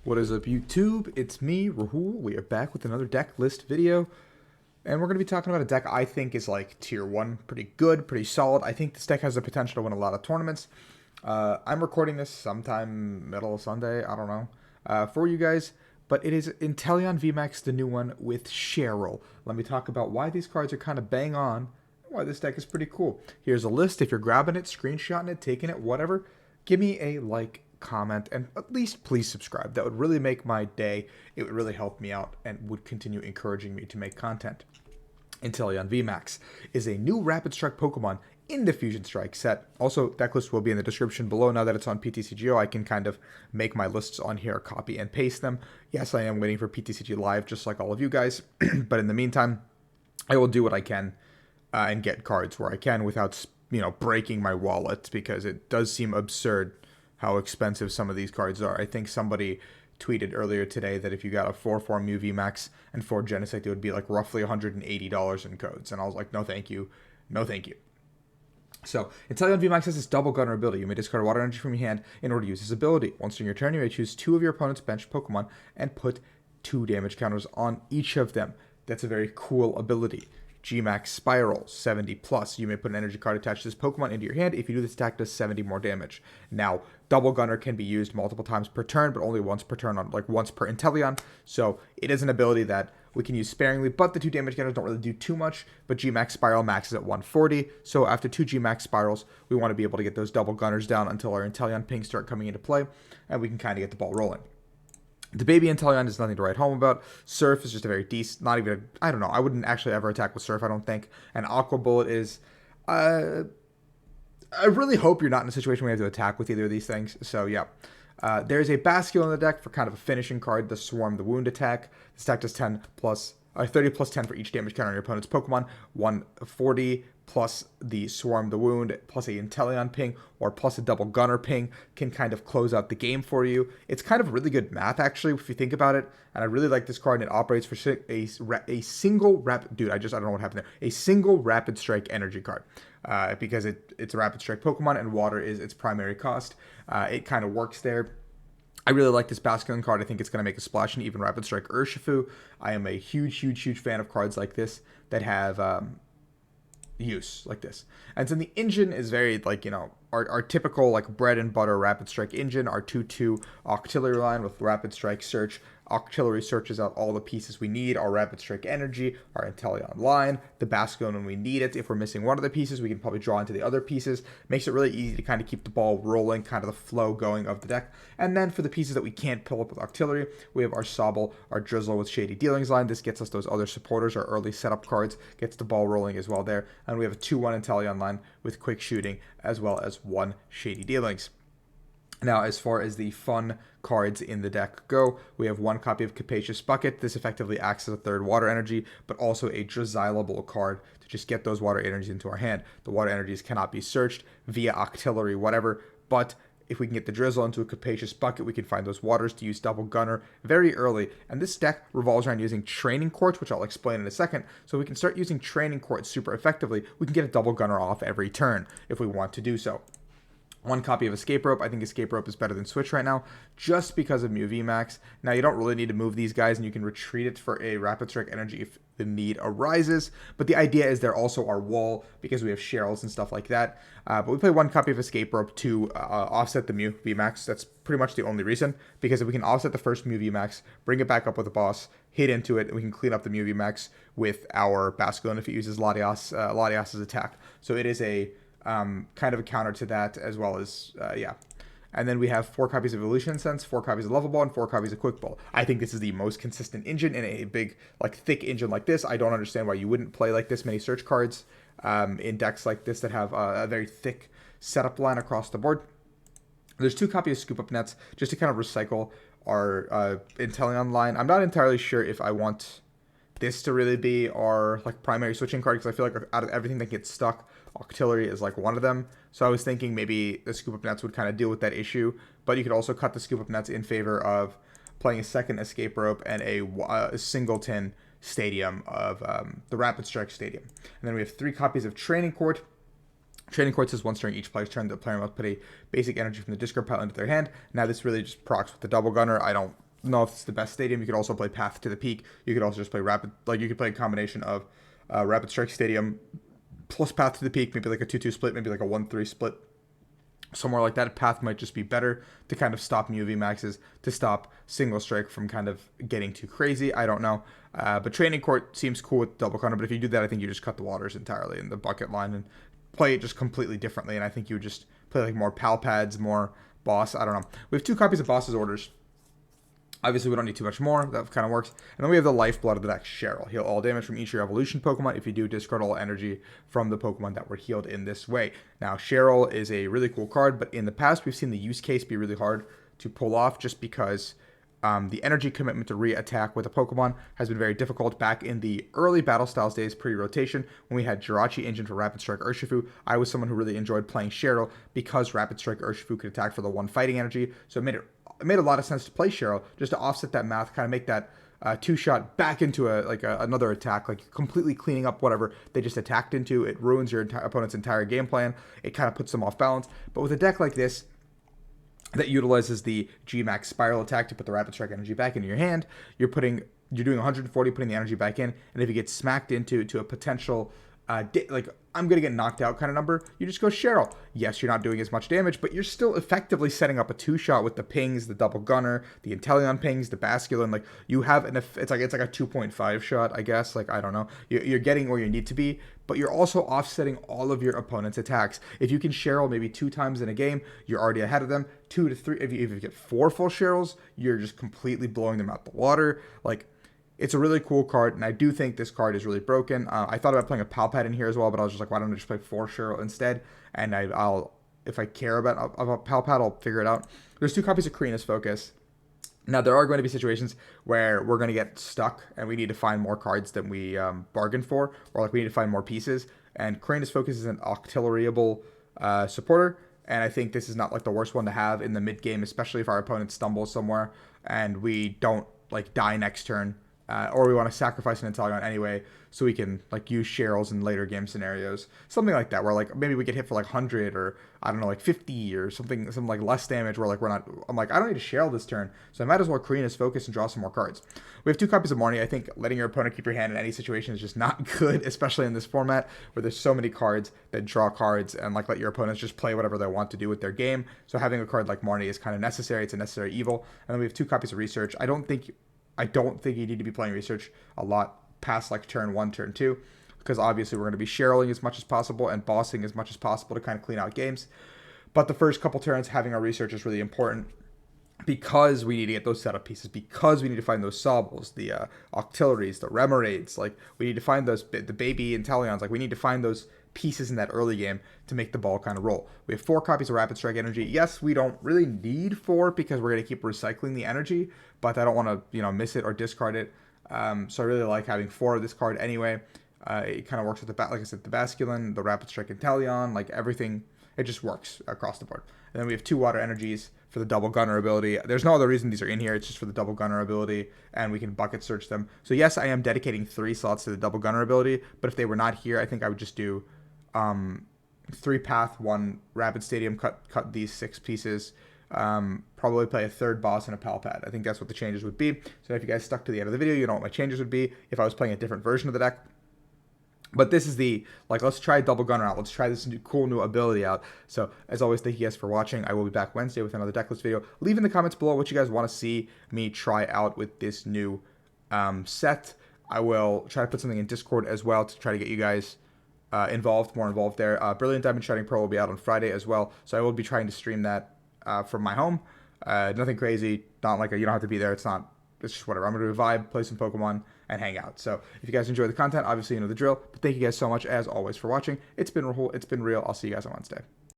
What is up, YouTube? It's me, Rahul. We are back with another deck list video. And we're going to be talking about a deck I think is like tier 1. Pretty good, pretty solid. I think this deck has the potential to win a lot of tournaments. I'm recording this sometime middle of Sunday, I don't know, for you guys. But it is Inteleon VMAX, the new one with Cheryl. Let me talk about why these cards are kind of bang on, and why this deck is pretty cool. Here's a list. If you're grabbing it, screenshotting it, taking it, whatever, give me a like, comment, and at least please subscribe. That would really make my day. It would really help me out and would continue encouraging me to make content. Inteleon VMAX is a new Rapid Strike Pokemon in the Fusion Strike set. Also, Decklist will be in the description below. Now that it's on PTCGO, I can kind of make my lists on here, copy and paste them. Yes, I am waiting for PTCG Live, just like all of you guys. But in the meantime, I will do what I can and get cards where I can without, breaking my wallet, because it does seem absurd how expensive some of these cards are. I think somebody tweeted earlier today that if you got a 4-4 Mew VMAX and 4 Genesect, it would be like roughly $180 in codes. And I was like, no thank you. No thank you. So, Inteleon VMAX has this double gunner ability. You may discard water energy from your hand in order to use this ability. Once during your turn, you may choose 2 of your opponent's bench Pokemon and put 2 damage counters on each of them. That's a very cool ability. Gmax Spiral, 70 plus. You may put an energy card attached to this Pokemon into your hand. If you do, this attack does 70 more damage. Now, Double Gunner can be used multiple times per turn, but only once per turn, once per Inteleon. So it is an ability that we can use sparingly, but the 2 damage counters don't really do too much. But Gmax Spiral maxes at 140. So after 2 Gmax Spirals, we want to be able to get those Double Gunners down until our Inteleon pings start coming into play, and we can kind of get the ball rolling. The baby Inteleon is nothing to write home about. Surf is just a very decent, not even, I don't know, I wouldn't actually ever attack with Surf, I don't think. And Aqua Bullet is, I really hope you're not in a situation where you have to attack with either of these things. So, yeah. There's a Basculin in the deck for kind of a finishing card, the Swarm the Wound attack. This attack does 30 plus 10 for each damage counter on your opponent's Pokemon. 140 plus the Swarm the Wound, plus a Inteleon ping, or plus a Double Gunner ping can kind of close out the game for you. It's kind of really good math, actually, if you think about it. And I really like this card, and it operates for a single rapid... Dude, I don't know what happened there. A single Rapid Strike energy card. Because it's a Rapid Strike Pokemon, and water is its primary cost. It kind of works there. I really like this Basculin card. I think it's going to make a splash in even Rapid Strike Urshifu. I am a huge fan of cards like this that have use like this. And so the engine is very, our typical, bread and butter Rapid Strike engine, our 2-2 Octillery line with Rapid Strike Search. Octillery searches out all the pieces we need, our Rapid Strike Energy, our Inteleon line, the Basculin when we need it. If we're missing one of the pieces, we can probably draw into the other pieces. Makes it really easy to kind of keep the ball rolling, kind of the flow going of the deck. And then for the pieces that we can't pull up with Octillery, we have our Sobble, our Drizzile with Shady Dealings line. This gets us those other supporters, our early setup cards, gets the ball rolling as well there. And we have a 2-1 Inteleon line with Quick Shooting, as well as 1 Shady Dealings. Now, as far as the fun cards in the deck go, we have 1 copy of Capacious Bucket. This effectively acts as a 3rd water energy, but also a Drizzile card to just get those water energies into our hand. The water energies cannot be searched via Octillery, whatever, but if we can get the Drizzile into a Capacious Bucket, we can find those waters to use Double Gunner very early. And this deck revolves around using Training Courts, which I'll explain in a second. So we can start using Training Courts super effectively. We can get a Double Gunner off every turn if we want to do so. 1 copy of Escape Rope. I think Escape Rope is better than Switch right now, just because of Mew VMAX. Now, you don't really need to move these guys, and you can retreat it for a Rapid Strike Energy if the need arises. But the idea is they're also our wall, because we have Cheryls and stuff like that. But we play 1 copy of Escape Rope to offset the Mew VMAX. That's pretty much the only reason, because if we can offset the first Mew VMAX, bring it back up with a boss, hit into it, and we can clean up the Mew VMAX with our Basculin if it uses Latias's attack. So it is a kind of a counter to that, as well as, yeah. And then we have 4 copies of Evolution Incense, 4 copies of Level Ball, and 4 copies of Quick Ball. I think this is the most consistent engine in a big, thick engine like this. I don't understand why you wouldn't play this many search cards in decks like this that have a very thick setup line across the board. There's 2 copies of Scoop Up Nets, just to kind of recycle our Inteleon line. I'm not entirely sure if I want this to really be our primary switching card, because I feel like out of everything that gets stuck, Octillery is one of them. So I was thinking maybe the Scoop Up Nets would kind of deal with that issue, but you could also cut the Scoop Up Nets in favor of playing a 2nd Escape Rope and a singleton stadium of the Rapid Strike Stadium. And then we have 3 copies of Training Court. Training Court says once during each player's turn, the player must put a basic energy from the discard pile into their hand. Now this really just procs with the Double Gunner. I don't know if it's the best stadium. You could also play Path to the Peak. You could also just play Rapid, like you could play a combination of Rapid Strike Stadium plus Path to the Peak, maybe like a 2-2 split, maybe like a 1-3 split. Somewhere like that, Path might just be better to kind of stop new VMAXs, to stop Single Strike from kind of getting too crazy. I don't know. But Training Court seems cool with double counter, but if you do that, I think you just cut the waters entirely in the bucket line and play it just completely differently. And I think you would just play like more pal pads, more boss. I don't know. We have 2 copies of Boss's Orders. Obviously, we don't need too much more. That kind of works. And then we have the Lifeblood of the deck, Cheryl. Heal all damage from each of your evolution Pokemon. If you do, discard all energy from the Pokemon that were healed in this way. Now, Cheryl is a really cool card, but in the past, we've seen the use case be really hard to pull off just because the energy commitment to re-attack with a Pokemon has been very difficult. Back in the early Battle Styles days, pre-rotation, when we had Jirachi Engine for Rapid Strike Urshifu, I was someone who really enjoyed playing Cheryl because Rapid Strike Urshifu could attack for the 1 fighting energy. So it made a lot of sense to play Cheryl just to offset that math, kind of make that 2-shot back into another attack, like completely cleaning up whatever they just attacked into. It ruins your opponent's entire game plan. It kind of puts them off balance. But with a deck like this that utilizes the G-Max Spiral attack to put the Rapid Strike energy back into your hand, you're doing 140, putting the energy back in, and if you get smacked into a potential like I'm gonna get knocked out kind of number, you just go Cheryl. Yes, you're not doing as much damage, but you're still effectively setting up a 2-shot with the pings, the double gunner, the Inteleon pings, the Basculin. Like you have it's like a 2.5 shot, I guess. Like I don't know, you're getting where you need to be, but you're also offsetting all of your opponent's attacks. If you can Cheryl maybe 2 times in a game, you're already ahead of them. 2 to 3, if you get 4 full Cheryls, you're just completely blowing them out the water. Like, it's a really cool card, and I do think this card is really broken. I thought about playing a Palpad in here as well, but I was just like, why don't I just play 4 Cheryl instead? And I'll if I care about Palpad, I'll figure it out. There's 2 copies of Korrina's Focus. Now, there are going to be situations where we're going to get stuck, and we need to find more cards than we bargained for, or like we need to find more pieces. And Korrina's Focus is an Octilleryable supporter, and I think this is not like the worst one to have in the mid game, especially if our opponent stumbles somewhere and we don't like die next turn. Or we want to sacrifice an Inteleon anyway, so we can like use Cheryl's in later game scenarios, something like that, where like maybe we get hit for like 100 or I don't know, like 50 or something like less damage. Where like I'm like I don't need to Cheryl this turn, so I might as well Korrina's Focus and draw some more cards. We have 2 copies of Marnie. I think letting your opponent keep your hand in any situation is just not good, especially in this format where there's so many cards that draw cards and like let your opponents just play whatever they want to do with their game. So having a card like Marnie is kind of necessary. It's a necessary evil. And then we have 2 copies of Research. I don't think you need to be playing Research a lot past like turn 1, turn 2, because obviously we're going to be Cheryling as much as possible and bossing as much as possible to kind of clean out games. But the first couple turns, having our Research is really important because we need to get those setup pieces, because we need to find those Sobbles, the Octilleries, the Remoraids. Like we need to find the baby Inteleons. Like we need to find those pieces in that early game to make the ball kind of roll. We have 4 copies of Rapid Strike Energy. Yes, we don't really need 4 because we're going to keep recycling the energy, but I don't want to, miss it or discard it. So I really like having 4 of this card anyway. It kind of works with like I said, the Basculin, the Rapid Strike Inteleon, like everything. It just works across the board. And then we have 2 Water Energies for the double gunner ability. There's no other reason these are in here. It's just for the double gunner ability, and we can bucket search them. So yes, I am dedicating 3 slots to the double gunner ability, but if they were not here, I think I would just do 3 Path, 1 Rapid Stadium, cut these 6 pieces, probably play a 3rd boss and a Palpad. I think that's what the changes would be. So if you guys stuck to the end of the video, you know what my changes would be if I was playing a different version of the deck. But this is let's try Double Gunner out. Let's try this cool new ability out. So, as always, thank you guys for watching. I will be back Wednesday with another Decklist video. Leave in the comments below what you guys want to see me try out with this new set. I will try to put something in Discord as well to try to get you guys more involved there. Brilliant Diamond Shining Pro will be out on Friday as well. So, I will be trying to stream that from my home. Nothing crazy. Not like you don't have to be there. It's just whatever. I'm going to vibe, play some Pokemon, and hang out. So if you guys enjoy the content, obviously you know the drill. But thank you guys so much, as always, for watching. It's been Rahul. It's been real. I'll see you guys on Wednesday.